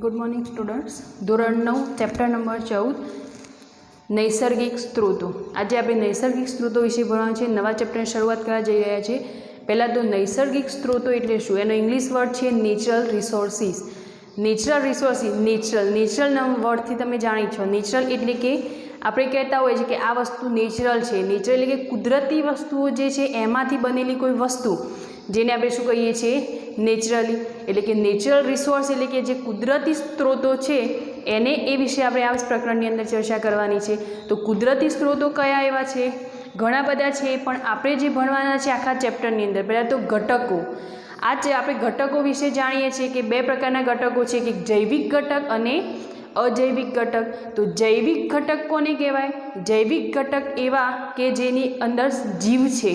Good morning students. धोरण 9 chapter number 14 नैसर्गिक स्त्रोतों। आज आप नैसर्गिक स्त्रोतों विषय भणवाना छे। नवा चैप्टर शुरुआत करवा जई रह्या छे। पहला तो नैसर्गिक स्त्रोतों एटले शुं? एनो इंग्लिश वर्ड छे natural resources. Natural resources natural word थी तमे जाणी छो। नेचरल एटले के આપણે કહેતા હોઈએ છીએ કે આ વસ્તુ નેચરલ છે। નેચરલ એટલે કે કુદરતી વસ્તુઓ જે છે એમાંથી બનેલી કોઈ વસ્તુ જેને આપણે શું કહીએ છીએ? નેચરલી। એટલે કે નેચરલ રિસોર્સ એટલે કે જે કુદરતી સ્ત્રોતો છે એને એ વિશે આપણે આ પ્રકરણની અંદર ચર્ચા કરવાની છે। તો કુદરતી સ્ત્રોતો કયા એવા છે? ઘણા બધા છે, પણ આપણે જે ભણવાના છે આખા ચેપ્ટરની અંદર પહેલાં તો ઘટકો। આ આપણે ઘટકો વિશે જાણીએ છીએ કે બે પ્રકારના ઘટકો છે, કે જૈવિક ઘટક અને અજૈવિક ઘટક। તો જૈવિક ઘટક કોને કહેવાય? જૈવિક ઘટક એવા કે જેની અંદર જીવ છે,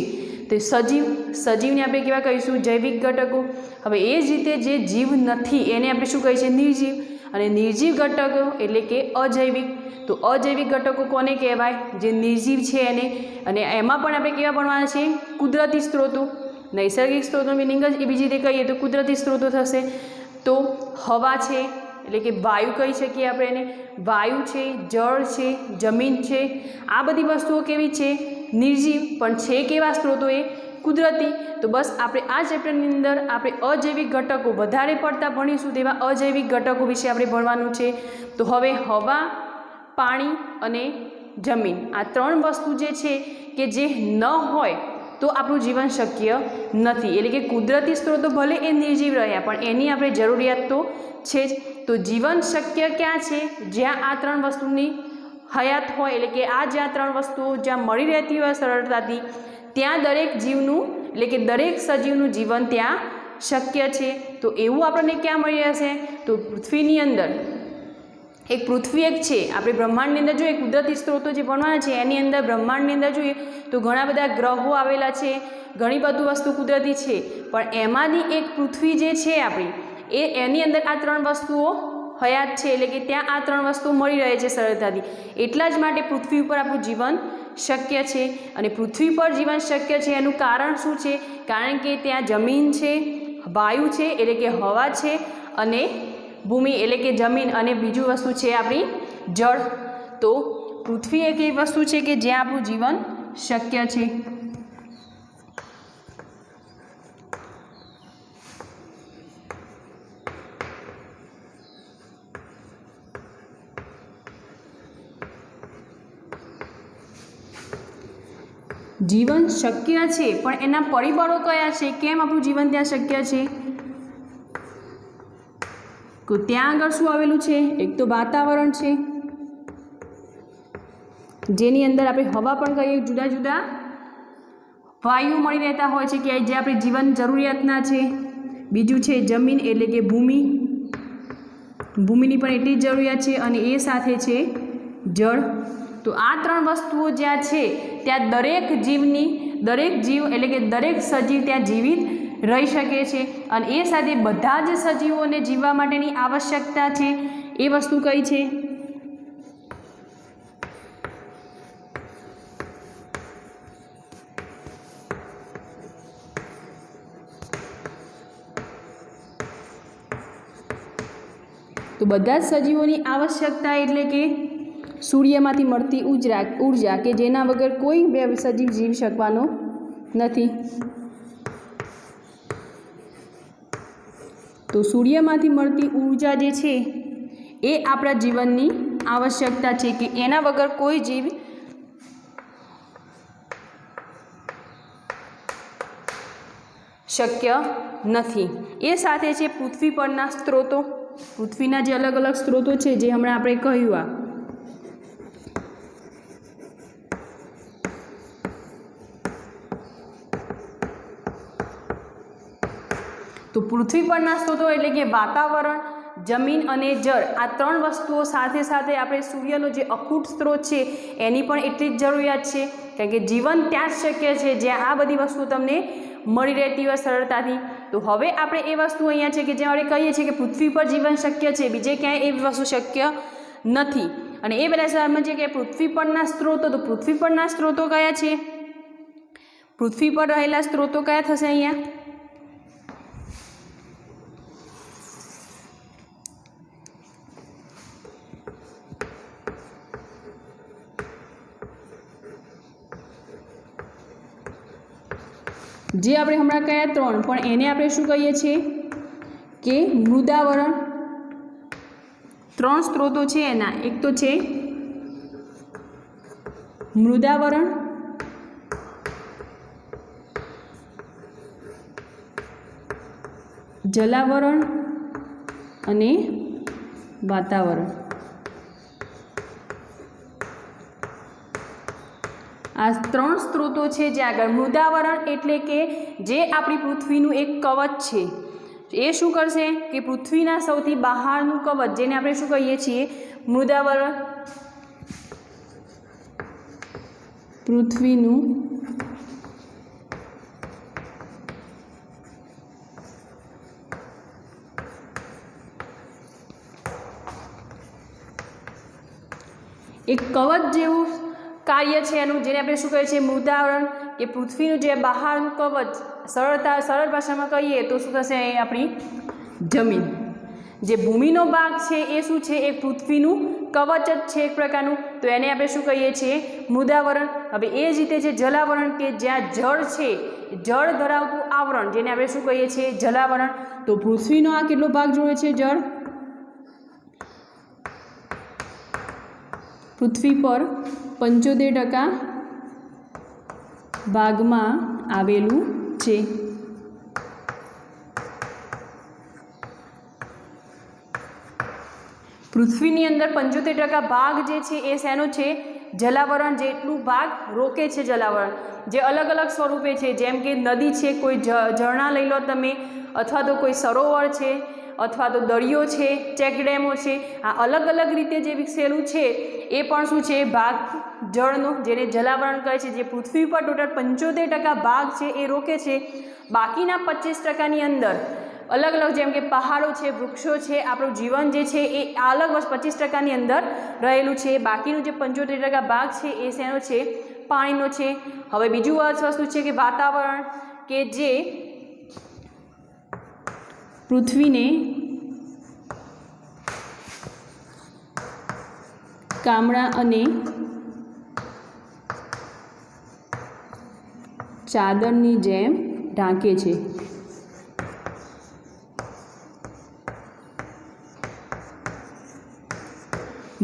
તો સજીવને આપણે કેવા કહીશું? જૈવિક ઘટકો। હવે એ જ રીતે જે જીવ નથી એને આપણે શું કહીએ છીએ? નિર્જીવ। અને નિર્જીવ ઘટકો એટલે કે અજૈવિક। તો અજૈવિક ઘટકો કોને કહેવાય? જે નિર્જીવ છે એને। અને એમાં પણ આપણે કેવા ભણવાના છે? કુદરતી સ્ત્રોતો। નૈસર્ગિક સ્ત્રોતોનું મિનિંગ જ એ બીજી રીતે કહીએ તો કુદરતી સ્ત્રોતો થશે। તો હવા છે એટલે કે વાયુ કહી શકીએ આપણે એને। વાયુ છે, જળ છે, જમીન છે, આ બધી વસ્તુઓ કેવી છે? નિર્જીવ, પણ છે કેવા સ્ત્રોતો? એ કુદરતી। તો બસ આપણે આ ચેપ્ટરની અંદર આપણે અજૈવિક ઘટકો વધારે પડતા ભણીશું, તેવા અજૈવિક ઘટકો વિશે આપણે ભણવાનું છે। તો હવે હવા, પાણી અને જમીન આ ત્રણ વસ્તુ જે છે કે જે ન હોય તો આપણું જીવન શક્ય નથી। એટલે કે કુદરતી સ્ત્રોતો ભલે એ નિર્જીવ રહ્યા પણ એની આપણે જરૂરિયાત તો છે જ। તો જીવન શક્ય ક્યાં છે? જ્યાં આ ત્રણ વસ્તુની હયાત હોય, એટલે કે આ જ્યાં ત્રણ વસ્તુઓ જ્યાં મળી રહેતી હોય સરળતાથી, ત્યાં દરેક જીવનું એટલે કે દરેક સજીવનું જીવન ત્યાં શક્ય છે। તો એવું આપણને ક્યાં મળી રહેશે? તો પૃથ્વીની અંદર એક પૃથ્વી એક છે। આપણે બ્રહ્માંડની અંદર જોઈએ કુદરતી સ્ત્રોતો જે ભણવાના છે એની અંદર બ્રહ્માંડની અંદર જોઈએ તો ઘણા બધા ગ્રહો આવેલા છે, ઘણી બધી વસ્તુ કુદરતી છે, પણ એમાંની એક પૃથ્વી જે છે આપણી એની અંદર આ ત્રણ વસ્તુઓ હયાત છે, એટલે કે ત્યાં આ ત્રણ વસ્તુઓ મળી રહે છે સરળતાથી। એટલા જ માટે પૃથ્વી ઉપર આપણું જીવન શક્ય છે। અને પૃથ્વી પર જીવન શક્ય છે એનું કારણ શું છે? કારણ કે ત્યાં જમીન છે, વાયુ છે એટલે કે હવા છે, અને ભૂમિ એટલે કે જમીન, અને બીજું વસ્તુ છે આપણી જળ। તો પૃથ્વી એક એવી વસ્તુ છે કે જ્યાં આપણું જીવન શક્ય છે। જીવન શક્ય છે પણ એના પરિબળો કયા છે? કેમ આપણું જીવન ત્યાં શક્ય છે? તો ત્યાં આગળ શું આવેલું છે? એક તો વાતાવરણ છે, જેની અંદર આપણે હવા પણ કહીએ, જુદા જુદા વાયુ મળી રહેતા હોય છે કે જે આપણી જીવન જરૂરિયાતના છે। બીજું છે જમીન એટલે કે ભૂમિ, ભૂમિની પણ એટલી જ જરૂરિયાત છે, અને એ સાથે છે જળ। તો આ ત્રણ વસ્તુઓ જ્યાં છે ત્યાં દરેક જીવ એટલે કે દરેક સજીવ ત્યાં જીવિત રહી શકે છે, અને એ સાથે બધા જ સજીવોને જીવવા માટેની આવશ્યકતા છે એ વસ્તુ કઈ છે? તો બધા જ સજીવોની આવશ્યકતા એટલે કે સૂર્યમાંથી મળતી ઉર્જા કે જેના વગર કોઈ સજીવ જીવી શકવાનો નથી। તો સૂર્યમાંથી મળતી ઉર્જા જે છે એ આપણા જીવનની આવશ્યકતા છે, કે એના વગર કોઈ જીવ શક્ય નથી। એ સાથે છે પૃથ્વી પરના સ્ત્રોતો। પૃથ્વીના જે અલગ અલગ સ્ત્રોતો છે જે હમણાં આપણે કહ્યું તો પૃથ્વી પરના સ્ત્રોતો એટલે કે વાતાવરણ, જમીન અને જળ આ ત્રણ વસ્તુઓ સાથે સાથે આપણે સૂર્યનો જે અખૂટ સ્ત્રોત છે એની પણ એટલી જ જરૂરિયાત છે, કારણ કે જીવન ત્યાં જ શક્ય છે જ્યાં આ બધી વસ્તુઓ તમને મળી રહેતી હોય સરળતાથી। તો હવે આપણે એ વસ્તુ અહીંયા છે કે જે આપણે કહીએ છીએ કે પૃથ્વી પર જીવન શક્ય છે, બીજે ક્યાંય એ વસ્તુ શક્ય નથી। અને એ બધા સમજીએ કે પૃથ્વી પરના સ્ત્રોતો, તો પૃથ્વી પરના સ્ત્રોતો કયા છે? પૃથ્વી પર રહેલા સ્ત્રોતો કયા થશે અહીંયા? જે આપણે હમણાં કયા 3, પણ એને આપણે શું કહીએ છીએ કે મૃદાવરણ. 3 સ્ત્રોતો છે એના, એક તો છે મૃદાવરણ, જલાવરણ અને વાતાવરણ. આ 3 સ્ત્રોતો છે. જે આગળ મૃદાવરણ એટલે કે જે આપણી પૃથ્વીનું એક કવચ છે. એ શું કરશે કે પૃથ્વીના સૌથી બહારનું કવચ, જેને આપણે શું કહીએ છીએ મૃદાવરણ, પૃથ્વીનું એક કવચ જેવું કાર્ય છે એનું, જેને આપણે શું કહીએ છીએ મૃદાવરણ, કે પૃથ્વીનું જે બહારનું કવચ. સરળ ભાષામાં કહીએ તો શું થશે એ આપણી જમીન. જે ભૂમિનો ભાગ છે એ શું છે, એક પૃથ્વીનું કવચ જ છે એક પ્રકારનું, તો એને આપણે શું કહીએ છીએ મૃદાવરણ. હવે એ જ રીતે છે જલાવરણ, કે જ્યાં જળ છે, જળ ધરાવતું આવરણ, જેને આપણે શું કહીએ છીએ જલાવરણ. તો પૃથ્વીનો આ કેટલો ભાગ જોડે છે જળ, પૃથ્વી પર 75% ભાગમાં આવેલું છે. પૃથ્વીની અંદર 75% ભાગ જે છે એ શેનો છે જલાવરણ. જેટલું ભાગ રોકે છે જલાવરણ, જે અલગ અલગ સ્વરૂપે છે, જેમ કે નદી છે, કોઈ ઝરણા લઈ લો તમે, અથવા તો કોઈ સરોવર છે, અથવા તો દરિયો છે, ચેકડેમો છે. આ અલગ અલગ રીતે જે વિકસેલું છે એ પણ શું છે ભાગ જળનો, જેને જલાવરણ કહે છે. જે પૃથ્વી પર ટોટલ 75% ભાગ છે એ રોકે છે. બાકીના 25%ની અંદર અલગ અલગ, જેમ કે પહાડો છે, વૃક્ષો છે, આપણું જીવન જે છે એ અલગ 25%ની અંદર રહેલું છે. બાકીનું જે 75% ભાગ છે એ શેનો છે પાણીનો છે. હવે બીજું વસ્તુ છે કે વાતાવરણ, કે જે પૃથ્વીને કામળા અને ચાદરની જેમ ઢાંકે છે.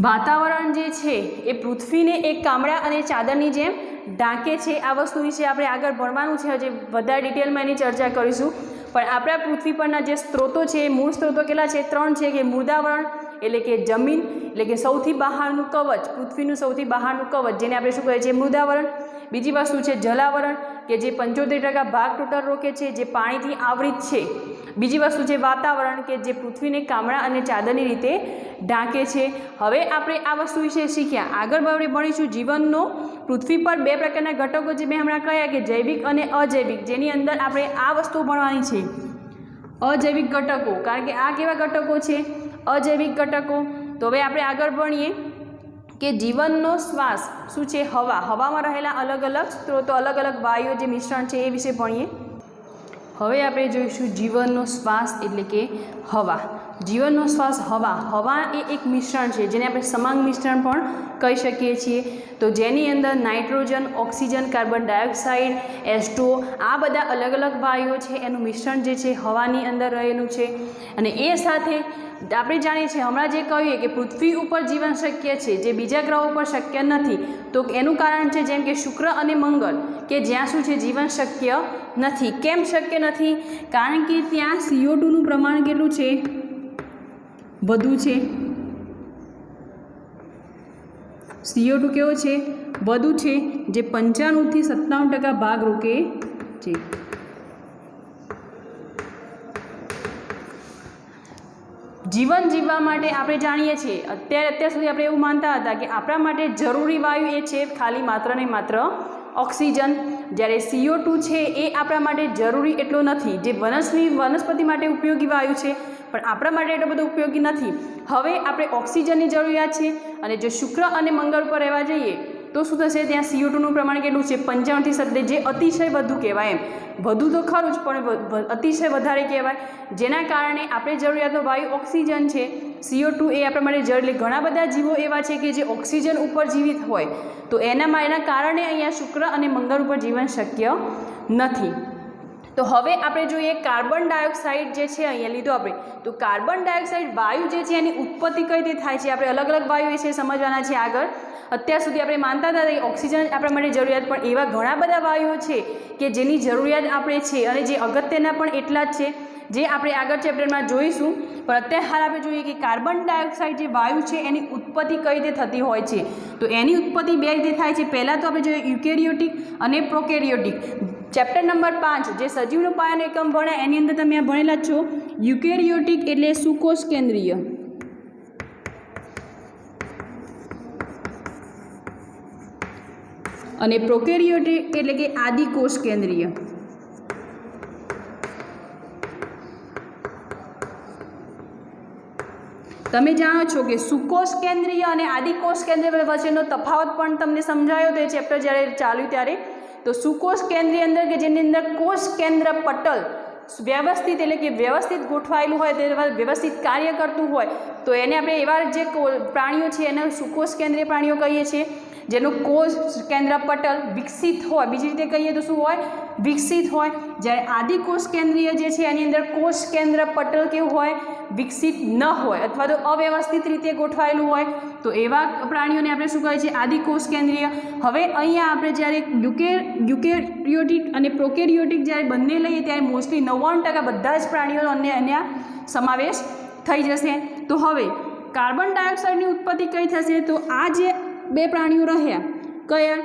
વાતાવરણ જે છે એ પૃથ્વીને એક કામળા અને ચાદરની જેમ ઢાંકે છે. આ વસ્તુ વિશે આપણે આગળ ભણવાનું છે, હજી વધારે ડિટેલમાં એની ચર્ચા કરીશું. પણ આપણા પૃથ્વી પરના જે સ્ત્રોતો છે, મૂળ સ્ત્રોતો કેટલા છે 3 છે. કે મૃદાવરણ એટલે કે જમીન, એટલે કે સૌથી બહારનું કવચ, પૃથ્વીનું સૌથી બહારનું કવચ, જેને આપણે શું કહીએ છીએ મૃદાવરણ. બીજી વસ્તુ છે જલાવરણ, કે જે 75% ભાગ ટોટલ રોકે છે, જે પાણીથી આવૃત છે. બીજી વસ્તુ છે વાતાવરણ, કે જે પૃથ્વીને કામળા અને ચાદરની રીતે ઢાંકે છે. હવે આપણે આ વસ્તુ વિશે શીખ્યા. આગળ આપણે ભણીશું જીવનનો. પૃથ્વી પર 2 પ્રકારના ઘટકો જે મેં હમણાં કહ્યા, કે જૈવિક અને અજૈવિક, જેની અંદર આપણે આ વસ્તુ ભણવાની છે અજૈવિક ઘટકો. કારણ કે આ કેવા ઘટકો છે અજૈવિક ઘટકો. તો હવે આપણે આગળ ભણીએ કે જીવનનો શ્વાસ શું છે હવા. હવામાં રહેલા અલગ અલગ સ્ત્રોતો, અલગ અલગ વાયુઓ જે મિશ્રણ છે એ વિશે ભણીએ. હવે આપણે જોઈશું જીવનનો શ્વાસ એટલે કે હવા. જીવનનો શ્વાસ હવા. હવા એ એક મિશ્રણ છે, જેને આપણે સમાંગ મિશ્રણ પણ કહી શકીએ છીએ. તો જેની અંદર નાઇટ્રોજન, ઓક્સિજન, કાર્બન ડાયોક્સાઇડ, એસ્ટો, આ બધા અલગ અલગ વાયુઓ છે એનું મિશ્રણ જે છે હવાની અંદર રહેલું છે. અને એ સાથે આપણે જાણીએ છીએ હમણાં જે કહીએ કે પૃથ્વી ઉપર જીવન શક્ય છે, જે બીજા ગ્રહો પર શક્ય નથી. તો એનું કારણ છે જેમ કે શુક્ર અને મંગળ, કે જ્યાં શું છે જીવન શક્ય નથી. કેમ શક્ય નથી? કારણ કે ત્યાં CO2નું પ્રમાણ કેટલું છે વધુ છે. CO2 કેવો છે વધુ છે, જે 95 થી 97% ભાગ રોકે છે. જીવન જીવવા માટે આપણે જાણીએ છીએ અત્યાર સુધી આપણે એવું માનતા હતા કે આપણા માટે જરૂરી વાયુ એ છે ખાલી માત્ર ને માત્ર ઓક્સિજન. જ્યારે CO2 છે એ આપણા માટે જરૂરી એટલો નથી. જે વનસ્પતિ માટે ઉપયોગી વાયુ છે પણ આપણા માટે એટલો બધો ઉપયોગી નથી. હવે આપણે ઓક્સિજનની જરૂરિયાત છે. અને જો શુક્ર અને મંગળ પર રહેવા જઈએ તો શું થશે? ત્યાં CO2નું પ્રમાણ કેટલું છે 95 થી 97, જે અતિશય વધુ કહેવાય. એમ વધુ તો ખરું જ પણ અતિશય વધારે કહેવાય. જેના કારણે આપણે જરૂરિયાતનો વાયુ ઓક્સિજન છે. CO2 એ આપણા માટે એટલે ઘણા બધા જીવો એવા છે કે જે ઓક્સિજન ઉપર જીવિત હોય. તો એના કારણે અહીંયા શુક્ર અને મંગળ ઉપર જીવન શક્ય નથી. તો હવે આપણે જોઈએ કાર્બન ડાયોક્સાઇડ જે છે અહીંયા લીધો આપણે, તો કાર્બન ડાયોક્સાઇડ વાયુ જે છે એની ઉત્પત્તિ કઈ રીતે થાય છે, આપણે અલગ અલગ વાયુ વિશે સમજવાના છે આગળ. અત્યાર સુધી આપણે માનતા હતા કે ઓક્સિજન આપણા માટે જરૂરિયાત, પણ એવા ઘણા બધા વાયુઓ છે કે જેની જરૂરિયાત આપણે છે અને જે અગત્યના પણ એટલા જ છે, જે આપણે આગળ ચેપ્ટરમાં જોઈશું. પણ અત્યારે હાલ આપણે જોઈએ કે કાર્બન ડાયોક્સાઇડ જે વાયુ છે એની ઉત્પત્તિ કઈ રીતે થતી હોય છે. તો એની ઉત્પત્તિ બે રીતે થાય છે. પહેલાં તો આપણે જોઈએ યુકેરિયોટિક અને પ્રોકેરિયોટિક. ચેપ્ટર નંબર 5 જે સજીવનો પાયાનો એકમ ભણ્યા એની અંદર તમે આ ભણેલા જ છો. યુકેરિયોટિક એટલે સુકોષ કેન્દ્રીય અને પ્રોકેરિયોટિક એટલે કે આદિકોષ કેન્દ્રીય. તમે જાણો છો કે સુકોષ કેન્દ્રીય અને આદિકોષ કેન્દ્રીય વચ્ચેનો તફાવત પણ તમને સમજાયો તે ચેપ્ટર જ્યારે ચાલ્યું ત્યારે. તો સુકોષ કેન્દ્રીય અંદર કે જેની અંદર કોષ કેન્દ્ર પટલ વ્યવસ્થિત એટલે કે વ્યવસ્થિત ગોઠવાયેલું હોય, તે વ્યવસ્થિત કાર્ય કરતું હોય, તો એને આપણે એવા જે પ્રાણીઓ છે એને સુકોષ કેન્દ્રીય પ્રાણીઓ કહીએ છીએ, જેનું કોષ કેન્દ્ર પટલ વિકસિત હોય. બીજી રીતે કહીએ તો શું હોય, વિકસિત હોય. જ્યારે આદિકોષ કેન્દ્રીય જે છે એની અંદર કોષ કેન્દ્ર પટલ કેવું હોય, વિકસિત ન હોય અથવા તો અવ્યવસ્થિત રીતે ગોઠવાયેલું હોય. તો એવા પ્રાણીઓને આપણે શું કહીએ છીએ, આદિકોષ કેન્દ્રીય. હવે અહીંયા આપણે જ્યારે યુકેરિયોટિક અને પ્રોકેરિયોટિક જ્યારે બંને લઈએ ત્યારે મોસ્ટલી 99% બધા જ પ્રાણીઓનો અહીંયા સમાવેશ થઈ જશે. તો હવે કાર્બન ડાયોક્સાઇડની ઉત્પત્તિ કઈ થશે, તો આ જે બે પ્રાણીઓ રહ્યા કયા,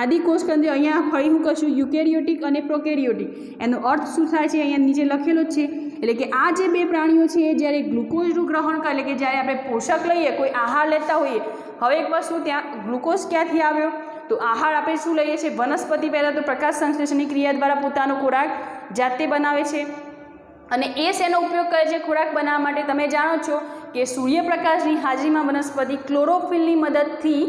આદિકોષ કેન્દ્રીય, અહીંયા ફરી હું કહીશું યુકેરિયોટિક અને પ્રોકેરિયોટિક. એનો અર્થ શું થાય છે અહીંયા નીચે લખેલો જ છે. એટલે કે આ જે બે પ્રાણીઓ છે એ જ્યારે ગ્લુકોઝનું ગ્રહણ કરે, એટલે કે જ્યારે આપણે પોષક લઈએ, કોઈ આહાર લેતા હોઈએ. હવે એક વસ્તુ, ત્યાં ગ્લુકોઝ ક્યાંથી આવ્યો, તો આહાર આપણે શું લઈએ છીએ, વનસ્પતિ પહેલાં તો પ્રકાશ સંશ્લેષણની ક્રિયા દ્વારા પોતાનો ખોરાક જાતે બનાવે છે અને એ શેનો ઉપયોગ કરે છે ખોરાક બનાવવા માટે. તમે જાણો છો કે સૂર્યપ્રકાશની હાજરીમાં વનસ્પતિ ક્લોરોફિલની મદદથી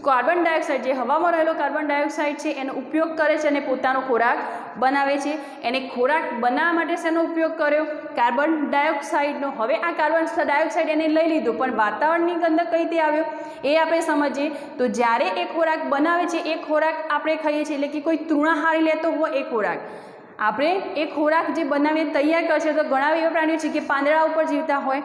કાર્બન ડાયોક્સાઇડ, જે હવામાં રહેલો કાર્બન ડાયોક્સાઇડ છે એનો ઉપયોગ કરે છે અને પોતાનો ખોરાક બનાવે છે. એને ખોરાક બનાવવા માટે શેનો ઉપયોગ કર્યો, કાર્બન ડાયોક્સાઇડનો. હવે આ કાર્બન ડાયોક્સાઇડ એને લઈ લીધો, પણ વાતાવરણની અંદર કઈ રીતે આવ્યો એ આપણે સમજીએ. તો જ્યારે એ ખોરાક બનાવે છે એ ખોરાક આપણે ખાઈએ છીએ, એટલે કે કોઈ તૃણાહારી લેતો હોય એ ખોરાક આપણે એ ખોરાક જે બનાવીને તૈયાર કરશે. તો ઘણા એવા પ્રાણીઓ છે કે પાંદડા ઉપર જીવતા હોય,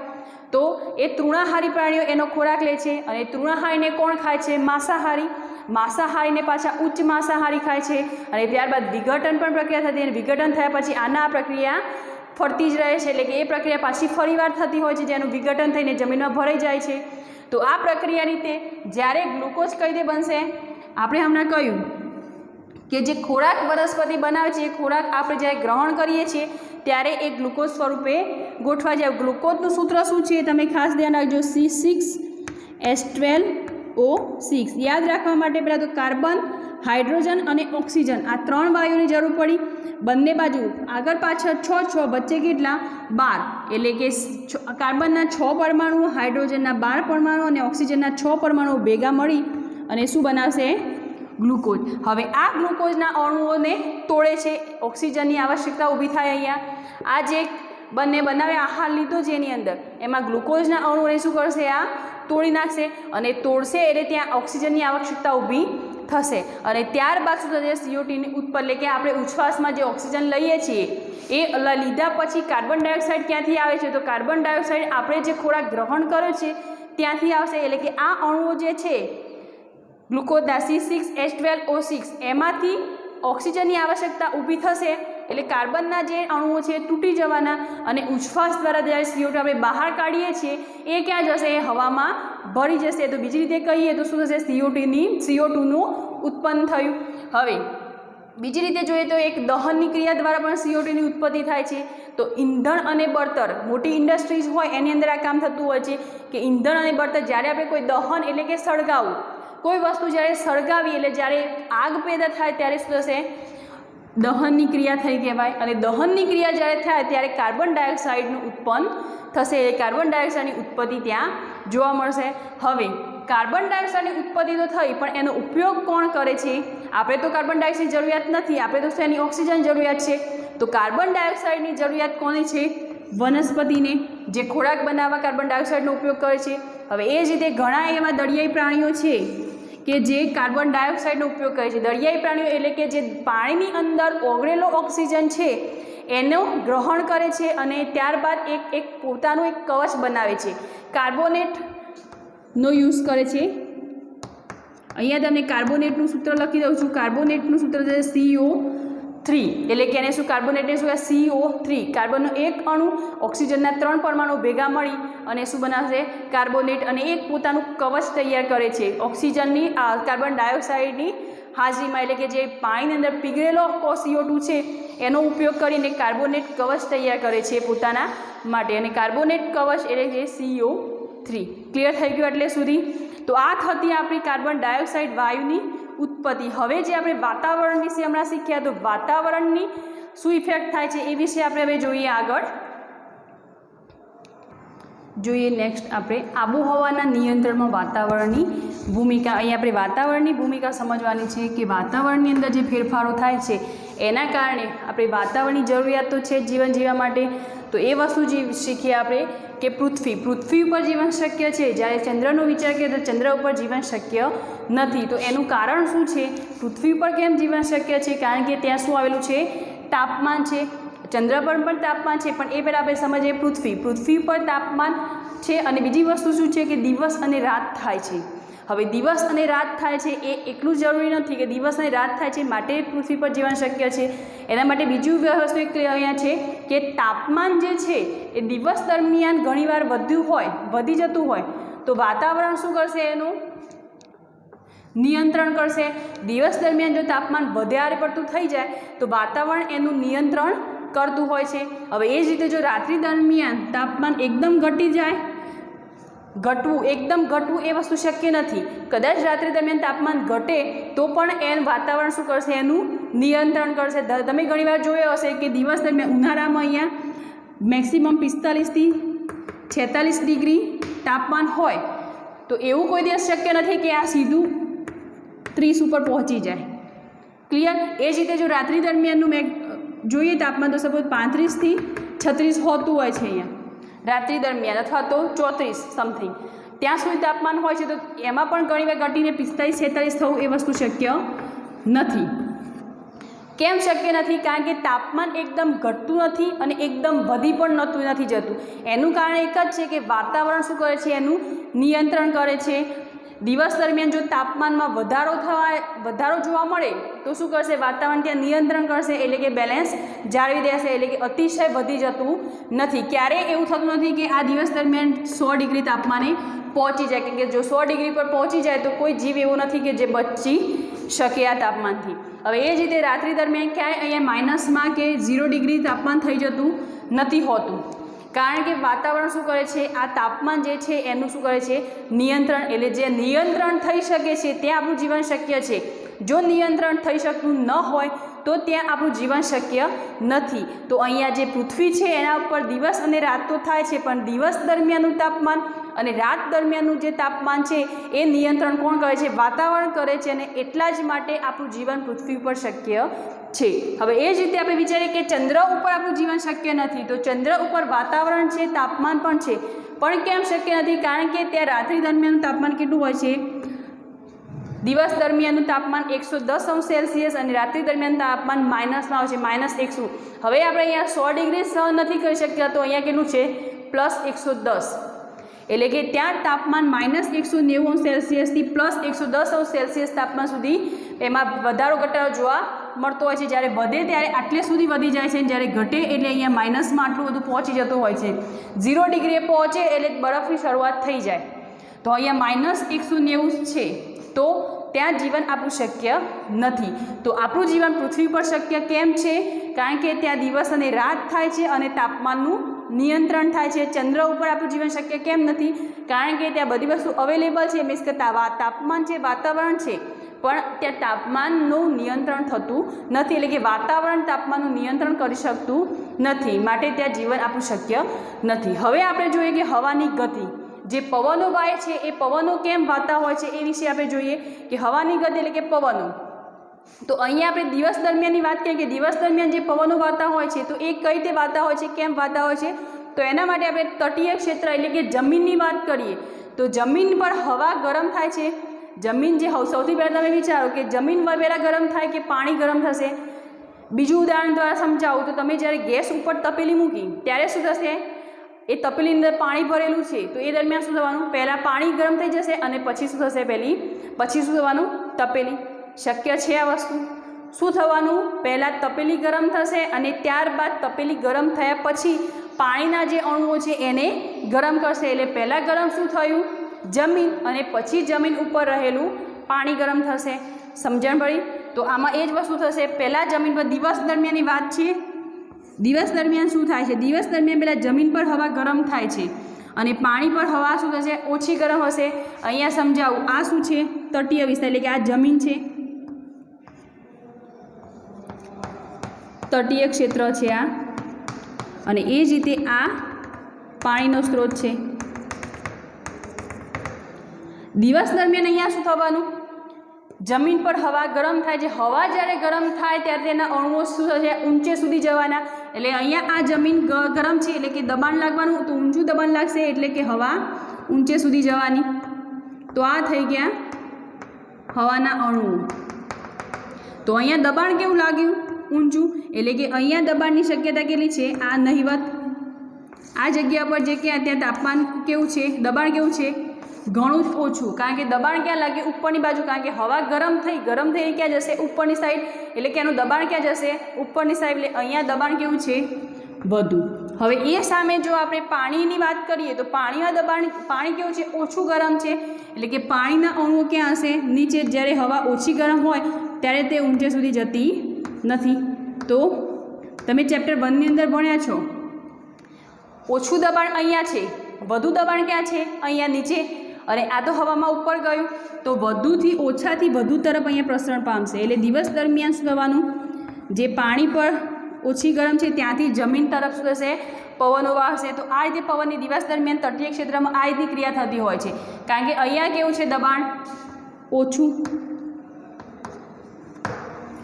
તો એ તૃણાહારી પ્રાણીઓ એનો ખોરાક લે છે અને તૃણાહારીને કોણ ખાય છે, માંસાહારી. માંસાહારીને પાછા ઉચ્ચ માંસાહારી ખાય છે અને ત્યારબાદ વિઘટન પણ પ્રક્રિયા થતી, અને વિઘટન થયા પછી આના પ્રક્રિયા ફરતી જ રહે છે, એટલે કે એ પ્રક્રિયા પાછી ફરીવાર થતી હોય છે, જેનું વિઘટન થઈને જમીનમાં ભરાઈ જાય છે. તો આ પ્રક્રિયા રીતે જ્યારે ગ્લુકોઝ કઈ રીતે બનશે, આપણે હમણાં કહ્યું કે જે ખોરાક વનસ્પતિ બનાવે છે એ ખોરાક આપણે જ્યારે ગ્રહણ કરીએ છીએ ત્યારે એ ગ્લુકોઝ સ્વરૂપે ગોઠવાઈ જાય. ગ્લુકોઝનું સૂત્ર શું છે તમે ખાસ ધ્યાન રાખજો, C6H12O6. યાદ રાખવા માટે પહેલાં તો કાર્બન, હાઇડ્રોજન અને ઓક્સિજન આ 3 વાયુની જરૂર પડી. બંને બાજુ આગળ પાછળ 6 વચ્ચે કેટલા 12, એટલે કે કાર્બનના 6 પરમાણુ, હાઇડ્રોજનના 12 પરમાણુ અને ઓક્સિજનના 6 પરમાણુ ભેગા મળી અને શું બનાવશે, ગ્લુકોઝ. હવે આ ગ્લુકોઝના અણુઓને તોડે છે, ઓક્સિજનની આવશ્યકતા ઊભી થાય. અહીંયા આ જે બંને બનાવે આહાર લીધો છે એની અંદર એમાં ગ્લુકોઝના અણુઓને શું કરશે, આ તોડી નાખશે અને તોડશે એટલે ત્યાં ઓક્સિજનની આવશ્યકતા ઊભી થશે. અને ત્યારબાદ શું થશે, CO2ની ઉત્પત્તિ, એટલે કે આપણે ઉચ્છ્વાસમાં જે ઓક્સિજન લઈએ છીએ એ લીધા પછી કાર્બન ડાયોક્સાઇડ ક્યાંથી આવે છે, તો કાર્બન ડાયોક્સાઇડ આપણે જે ખોરાક ગ્રહણ કર્યો છે ત્યાંથી આવશે. એટલે કે આ અણુઓ જે છે ગ્લુકોઝના C6H12O6 એમાંથી ઓક્સિજનની આવશ્યકતા ઊભી થશે, એટલે કાર્બનના જે અણુઓ છે તૂટી જવાના અને ઉચ્છ્વાસ દ્વારા જ્યારે CO2 આપણે બહાર કાઢીએ છીએ એ ક્યાં જશે, એ હવામાં ભળી જશે. તો બીજી રીતે કહીએ તો શું થશે, CO2નું ઉત્પન્ન થયું. હવે બીજી રીતે જોઈએ તો એક દહનની ક્રિયા દ્વારા પણ CO2ની ઉત્પત્તિ થાય છે. તો ઈંધણ અને બળતર, મોટી ઇન્ડસ્ટ્રીઝ હોય એની અંદર આ કામ થતું હોય છે કે ઈંધણ અને બળતર, જ્યારે આપણે કોઈ દહન એટલે કે સળગાવવું, કોઈ વસ્તુ જ્યારે સળગાવી એટલે જ્યારે આગ પેદા થાય ત્યારે શું થશે, દહનની ક્રિયા થઈ કહેવાય. અને દહનની ક્રિયા જ્યારે થાય ત્યારે કાર્બન ડાયોક્સાઇડનું ઉત્પન્ન થશે, એ કાર્બન ડાયોક્સાઇડની ઉત્પત્તિ ત્યાં જોવા મળશે. હવે કાર્બન ડાયોક્સાઇડની ઉત્પત્તિ તો થઈ, પણ એનો ઉપયોગ કોણ કરે છે, આપણે તો કાર્બન ડાયોક્સાઇડ જરૂરિયાત નથી, આપણે તો શેની, ઓક્સિજન જરૂરિયાત છે. તો કાર્બન ડાયોક્સાઇડની જરૂરિયાત કોને છે, વનસ્પતિને, જે ખોરાક બનાવવા કાર્બન ડાયોક્સાઇડનો ઉપયોગ કરે છે. હવે એ જ રીતે ઘણા એવા દરિયાઈ પ્રાણીઓ છે કે જે કાર્બન ડાયોક્સાઇડનો ઉપયોગ કરે છે. દરિયાઈ પ્રાણીઓ એટલે કે જે પાણીની અંદર ઓગળેલો ઓક્સિજન છે એનો ગ્રહણ કરે છે અને ત્યારબાદ એક પોતાનું એક કવચ બનાવે છે. કાર્બોનેટનો યુઝ કરે છે. અહીંયા તમને કાર્બોનેટનું સૂત્ર લખી દઉં છું. કાર્બોનેટનું સૂત્ર છે CO3 એટલે કે એને શું કાર્બોનેટને શું CO3 કાર્બનનો એક અણુ ઓક્સિજનના 3 પરમાણુ ભેગા મળી અને શું બનાવશે કાર્બોનેટ અને એક પોતાનું કવચ તૈયાર કરે છે ઓક્સિજનની કાર્બન ડાયોક્સાઇડની હાજરીમાં. એટલે કે જે પાણીની અંદર પીગળેલો CO2 છે એનો ઉપયોગ કરીને કાર્બોનેટ કવચ તૈયાર કરે છે પોતાના માટે અને કાર્બોનેટ કવચ એટલે કે CO3. ક્લિયર થઈ ગયું એટલે સુધી? તો આ થતી આપણી કાર્બન ડાયોક્સાઇડ વાયુની ઉત્પત્તિ. હવે જે આપણે વાતાવરણ વિશે હમણાં શીખ્યા તો વાતાવરણની શું ઇફેક્ટ થાય છે એ વિશે આપણે હવે જોઈએ. આગળ જોઈએ નેક્સ્ટ આપણે આબોહવાના નિયંત્રણમાં વાતાવરણની ભૂમિકા. અહીંયા આપણે વાતાવરણની ભૂમિકા સમજવાની છે કે વાતાવરણની અંદર જે ફેરફારો થાય છે એના કારણે આપણે વાતાવરણની જરૂરિયાત તો છે જીવન જીવવા માટે. તો એ વસ્તુ જે શીખીએ આપણે કે પૃથ્વી ઉપર જીવન શક્ય છે, જ્યારે ચંદ્રનો વિચાર કરીએ તો ચંદ્ર ઉપર જીવન શક્ય નથી. તો એનું કારણ શું છે? પૃથ્વી ઉપર કેમ જીવન શક્ય છે? કારણ કે ત્યાં શું આવેલું છે? તાપમાન છે. ચંદ્ર પર પણ તાપમાન છે, પણ એ પહેલાં આપણે સમજીએ પૃથ્વી પર તાપમાન છે અને બીજી વસ્તુ શું છે કે દિવસ અને રાત થાય છે. હવે દિવસ અને રાત થાય છે એ એટલું જરૂરી નથી કે દિવસ અને રાત થાય છે માટે પૃથ્વી પર જીવન શક્ય છે. એના માટે બીજું વસ્તુ એક અહીંયા છે કે તાપમાન જે છે એ દિવસ દરમિયાન ઘણીવાર વધી જતું હોય તો વાતાવરણ શું કરશે? એનું નિયંત્રણ કરશે. દિવસ દરમિયાન જો તાપમાન વધારે પડતું થઈ જાય તો વાતાવરણ એનું નિયંત્રણ કરતું હોય છે. હવે એ જ રીતે જો રાત્રિ દરમિયાન તાપમાન એકદમ ઘટવું એ વસ્તુ શક્ય નથી. કદાચ રાત્રિ દરમિયાન તાપમાન ઘટે તો પણ વાતાવરણ શું કરશે? એનું નિયંત્રણ કરશે. તમે ઘણીવાર જોયો હશે કે દિવસ દરમિયાન ઉનાળામાં અહીંયા મેક્સિમમ 45 થી 46 ડિગ્રી તાપમાન હોય તો એવું કોઈ દિવસ શક્ય નથી કે આ સીધું 30 ઉપર પહોંચી જાય. ક્લિયર? એ જ રીતે જો રાત્રિ દરમિયાનનું જોઈએ તાપમાન તો સપોઝ 35 થી 36 હોતું હોય છે અહીંયા રાત્રિ દરમિયાન અથવા તો 34 સમથિંગ ત્યાં સુધી તાપમાન હોય છે તો એમાં પણ ઘણીવાર ઘટીને 45-46 થવું એ વસ્તુ શક્ય નથી. કેમ શક્ય નથી? કારણ કે તાપમાન એકદમ ઘટતું નથી અને એકદમ વધી પણ નથી જતું. એનું કારણ એક જ છે કે વાતાવરણ શું કરે છે? એનું નિયંત્રણ કરે છે. દિવસ દરમિયાન જો તાપમાનમાં વધારો જોવા મળે તો શું કરશે? વાતાવરણ ત્યાં નિયંત્રણ કરશે એટલે કે બેલેન્સ જાળવી દેશે. એટલે કે અતિશય વધી જતું નથી. ક્યારેય એવું થતું નથી કે આ દિવસ દરમિયાન 100 ડિગ્રી તાપમાને પહોંચી જાય. કેમ કે જો 100 ડિગ્રી પર પહોંચી જાય તો કોઈ જીવ એવો નથી કે જે બચી શકે આ તાપમાનથી. હવે એ જ રીતે રાત્રિ દરમિયાન ક્યાંય અહીંયા માઇનસમાં કે 0 ડિગ્રી તાપમાન થઈ જતું નથી હોતું. કારણ કે વાતાવરણ શું કરે છે? આ તાપમાન જે છે એનું શું કરે છે? નિયંત્રણ. એટલે જે નિયંત્રણ થઈ શકે છે ત્યાં આપણું જીવન શક્ય છે. જો નિયંત્રણ થઈ શકતું ન હોય તો ત્યાં આપણું જીવન શક્ય નથી. તો અહીંયા જે પૃથ્વી છે એના ઉપર દિવસ અને રાત તો થાય છે પણ દિવસ દરમિયાનનું તાપમાન અને રાત દરમિયાનનું જે તાપમાન છે એ નિયંત્રણ કોણ કરે છે? વાતાવરણ કરે છે. અને એટલા જ માટે આપણું જીવન પૃથ્વી ઉપર શક્ય છે. હવે એ જ રીતે આપણે વિચારીએ કે ચંદ્ર ઉપર આપણું જીવન શક્ય નથી તો ચંદ્ર ઉપર વાતાવરણ છે, તાપમાન પણ છે, પણ કેમ શક્ય નથી? કારણ કે ત્યાં રાત્રિ દરમિયાનનું તાપમાન કેટલું હોય છે? દિવસ દરમિયાનનું તાપમાન 110°C અને રાત્રિ દરમિયાન તાપમાન માઇનસમાં હોય છે, -100. હવે આપણે અહીંયા 100 ડિગ્રી સહન નથી કરી શક્યા તો અહીંયા કેટલું છે? +110. એટલે કે ત્યાં તાપમાન -190°C થી +110°C તાપમાન સુધી એમાં વધારો ઘટાડો જોવા મળતો હોય છે. જ્યારે વધે ત્યારે આટલે સુધી વધી જાય છે, જ્યારે ઘટે એટલે અહીંયા માઇનસમાં આટલું બધું પહોંચી જતું હોય છે. 0 ડિગ્રીએ પહોંચે એટલે બરફની શરૂઆત થઈ જાય. તો અહીંયા -190 છે તો ત્યાં જીવન આપણું શક્ય નથી. તો આપણું જીવન પૃથ્વી પર શક્ય કેમ છે? કારણ કે ત્યાં દિવસ અને રાત થાય છે અને તાપમાનનું નિયંત્રણ થાય છે. ચંદ્ર ઉપર આપણું જીવન શક્ય કેમ નથી? કારણ કે ત્યાં બધી વસ્તુ અવેલેબલ છે. મીન્સ કે તાપમાન છે, વાતાવરણ છે, પણ ત્યાં તાપમાનનું નિયંત્રણ થતું નથી. એટલે કે વાતાવરણ તાપમાનનું નિયંત્રણ કરી શકતું નથી, માટે ત્યાં જીવન આપણું શક્ય નથી. હવે આપણે જોઈએ કે હવાની ગતિ, જે પવનો વાય છે એ પવનો કેમ વાતા હોય છે એ વિશે આપણે જોઈએ કે હવાની ગતિ એટલે કે પવનો. તો અહીંયા આપણે દિવસ દરમિયાનની વાત કરીએ કે દિવસ દરમિયાન જે પવનો વાતા હોય છે તો એ કઈ રીતે વાતા હોય છે, કેમ વાતા હોય છે? તો એના માટે આપણે તટીય ક્ષેત્ર એટલે કે જમીનની વાત કરીએ તો જમીન પર હવા ગરમ થાય છે जमीन जे सौथी पहला तमे विचारो कि जमीन पहला गरम थाय कि पाणी गरम थशे। बीजू उदाहरण द्वारा समझावुं तो तमे ज्यारे गैस पर तपेली मूकी त्यारे शुं थशे, ए तपेली अंदर पाणी भरेलुं छे तो ए दरमियान शुं थवानुं, पहला पाणी गरम थई जशे अने पछी शुं थशे, पछी शुं थवानुं, तपेली। शक्य छे आ वस्तु? शुं थवानुं, पहला तपेली गरम थशे अने त्यारबाद तपेली गरम थया पछी पाणीना जे अणुओ छे एने गरम करशे। एटले पहला गरम शुं थयुं, जमीन, अने पछी जमीन उपर रहेलुं पाणी गरम थशे। समझण पड़ी? तो आमां ए ज वस्तु थशे। पहला जमीन पर दिवस दरमियाननी वात छे। दिवस दरमियान शुं थाय छे, दिवस दरमियान पहला जमीन पर हवा गरम थाय छे अने पाणी पर हवा शुं थशे, ओછી गरम हशे। अहींया समजावुं, आ शुं छे, तटीय विस्तार એટલે કે आ जमीन छे, तटीय क्षेत्र छे आ, अने ए ज रीते आ पाणीनो स्त्रोत छे। दिवस दरमियान अहींया शुं थवानुं, जमीन पर हवा गरम थाय, जे हवा ज्यारे गरम थाय त्यारे तेना अणुओ शुं थशे, ऊंचे सुधी जवाना। एटले अहींया आ जमीन गरम छे એટલે કે दबाण लागवानुं, तो ऊंचुं दबाण लागशे એટલે કે हवा ऊंचे सुधी जवानी। तो आ थई गया हवाना अणुओ। तो अहींया दबाण केवुं लाग्युं, ऊंचुं, એટલે કે अहींया दबाणनी शक्यता केटली छे, आ नहीवत। आ जग्या पर जे के त्यां तापमान केवुं छे, दबाण केवुं छे, घणुं ज ओछुं, कारण के दबाण क्या लागे, उपरनी बाजू, कारण के हवा गरम थई क्या जशे, उपरनी साइड, એટલે કે એનું દબાણ ક્યાં જશે, ઉપરની સાઈડ। એટલે અહીંયા દબાણ કેવું છે, વધુ। હવે એ સામે જો આપણે પાણીની વાત કરીએ તો પાણીના દબાણ, પાણી કેવું છે, ઓછું ગરમ છે, એટલે કે પાણીના અણુઓ ક્યાં હશે, નીચે। જ્યારે હવા ઓછી ગરમ હોય ત્યારે તે ઊંચે સુધી જતી નથી। તો તમે ચેપ્ટર 1 ની અંદર ભણ્યા છો, ઓછું દબાણ અહીંયા છે, વધુ દબાણ ક્યાં છે, અહીંયા નીચે, અને આ તો હવામાં ઉપર ગયું તો વધુથી ઓછાથી વધુ તરફ અહીંયા પ્રસરણ પામશે। એટલે દિવસ દરમિયાન શું થવાનું, જે પાણી પર ઓછી ગરમ છે ત્યાંથી જમીન તરફ શું થશે, પવનો વાહશે। તો આ રીતે પવનની દિવસ દરમિયાન તટીય ક્ષેત્રમાં આ રીતની ક્રિયા થતી હોય છે, કારણ કે અહીંયા કેવું છે, દબાણ ઓછું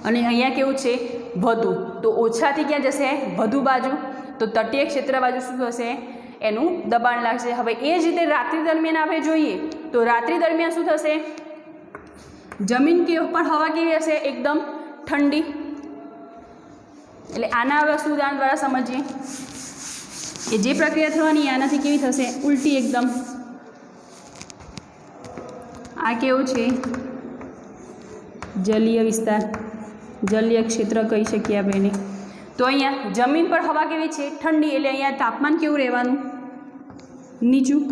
અને અહીંયા કેવું છે, વધુ। તો ઓછાથી ક્યાં જશે, વધુ બાજુ, તો તટીય ક્ષેત્ર બાજુ શું થશે, એનું દબાણ લાગશે। હવે એ જ રીતે રાત્રિ દરમિયાન આપણે જોઈએ તો રાત્રિ દરમિયાન શું થશે, જમીન કે ઉપર હવા કેવી હશે, એકદમ ઠંડી। એટલે આના વસ્તુ ઉદાહરણ દ્વારા સમજીએ કે જે પ્રક્રિયા થવાની આનાથી કેવી થશે, ઉલટી એકદમ। આ કેવું છે, જલીય વિસ્તાર, જલીય ક્ષેત્ર કહી શકીએ આપણે એને। તો અહીંયા જમીન પર હવા કેવી છે, ઠંડી, એટલે અહીંયા તાપમાન કેવું રહેવાનું, નીચું।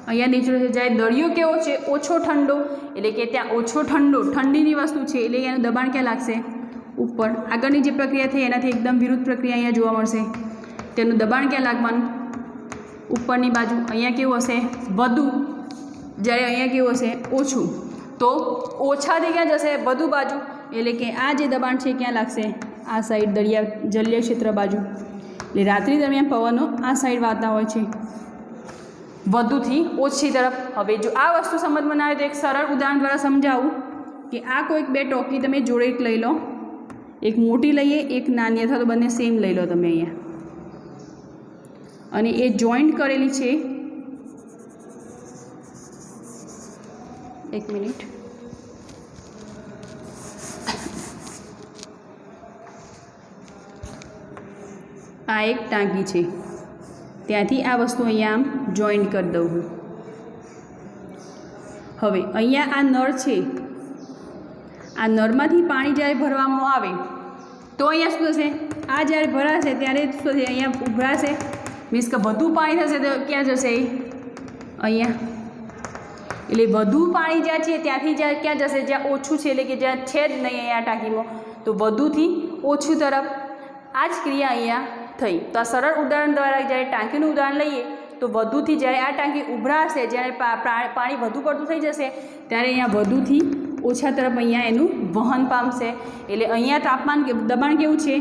અહીંયા નીચું છે। જ્યારે દરિયો કેવો છે, ઓછો ઠંડો, એટલે કે ત્યાં ઓછો ઠંડો, ઠંડીની વસ્તુ છે, એટલે એનું દબાણ ક્યાં લાગશે, ઉપર। આગળની જે પ્રક્રિયા થઈ એનાથી એકદમ વિરુદ્ધ પ્રક્રિયા અહીંયા જોવા મળશે, તેનું દબાણ ક્યાં લાગવાનું, ઉપરની બાજુ। અહીંયા કેવું હશે, વધુ, જ્યારે અહીંયા કેવું હશે, ઓછું। તો ઓછાથી ક્યાં જશે, વધુ બાજુ, એટલે કે આ જે દબાણ છે ક્યાં લાગશે, આ સાઈડ, દરિયા જલીય ક્ષેત્ર બાજુ। એટલે રાત્રિ દરમિયાન પવનો આ સાઈડ વાતા હોય છે, વધુથી ઓછી તરફ। હવે જો આ વસ્તુ સમજમાં આવે તો એક સરળ ઉદાહરણ દ્વારા સમજાવું કે આ કોઈક બે ટોકી તમે જોડે એક લઈ લો, એક મોટી લઈએ, એક નાની, અથવા તો બંને સેમ લઈ લો તમે અહીંયા, અને એ જોઈન્ટ કરેલી છે। એક મિનિટ, આ એક ટાંકી છે, ત્યાંથી આ વસ્તુ અહીંયા આમ જોઈન્ટ કરી દઉં હું। હવે અહીંયા આ નળ છે, આ નળમાંથી પાણી જ્યારે ભરવામાં આવે તો અહીંયા શું થશે, આ જ્યારે ભરાશે ત્યારે શું થશે, અહીંયા ઉભરાશે, મીન્સ કે વધુ પાણી થશે તો ક્યાં જશે, અહીંયા। એટલે વધુ પાણી જ્યાં છે ત્યાંથી જ્યાં ક્યાં જશે, જ્યાં ઓછું છે, એટલે કે જ્યાં છે જ નહીં અહીંયા ટાંકીમાં, તો વધુથી ઓછું તરફ। આ જ ક્રિયા અહીંયા થઈ। તો આ સરળ ઉદાહરણ દ્વારા જ્યારે ટાંકીનું ઉદાહરણ લઈએ તો વધુથી જ્યારે આ ટાંકી ઉભરાશે, જ્યારે પાણી વધુ પડતું થઈ જશે ત્યારે અહીંયા વધુથી ઓછા તરફ અહીંયા એનું વહન પામશે। એટલે અહીંયા તાપમાન, દબાણ કેવું છે,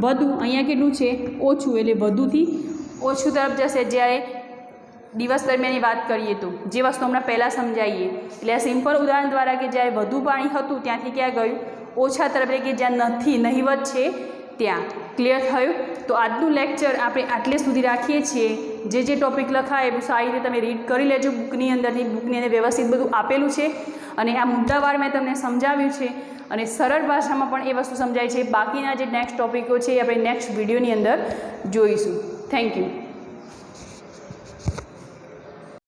વધુ, અહીંયા કેટલું છે, ઓછું, એટલે વધુથી ઓછું તરફ જશે। જ્યારે દિવસ દરમિયાનની વાત કરીએ તો જે વસ્તુ હમણાં પહેલાં સમજાવીએ, એટલે આ સિમ્પલ ઉદાહરણ દ્વારા કે જ્યારે વધુ પાણી હતું ત્યાંથી ક્યાં ગયું, ઓછા તરફ, એટલે કે જ્યાં નથી, નહીવત છે ત્યાં. ક્લિયર થયું? તો આજનું લેક્ચર આપણે આટલે સુધી રાખીએ છીએ. જે ટૉપિક લખાય એ સારી રીતે તમે રીડ કરી લેજો. બુકની અંદર વ્યવસ્થિત બધું આપેલું છે અને આ મુદ્દાવાર મેં તમને સમજાવ્યું છે અને સરળ ભાષામાં પણ એ વસ્તુ સમજાય છે. બાકીના જે નેક્સ્ટ ટૉપિકો છે એ આપણે નેક્સ્ટ વિડીયોની અંદર જોઈશું. Thank you.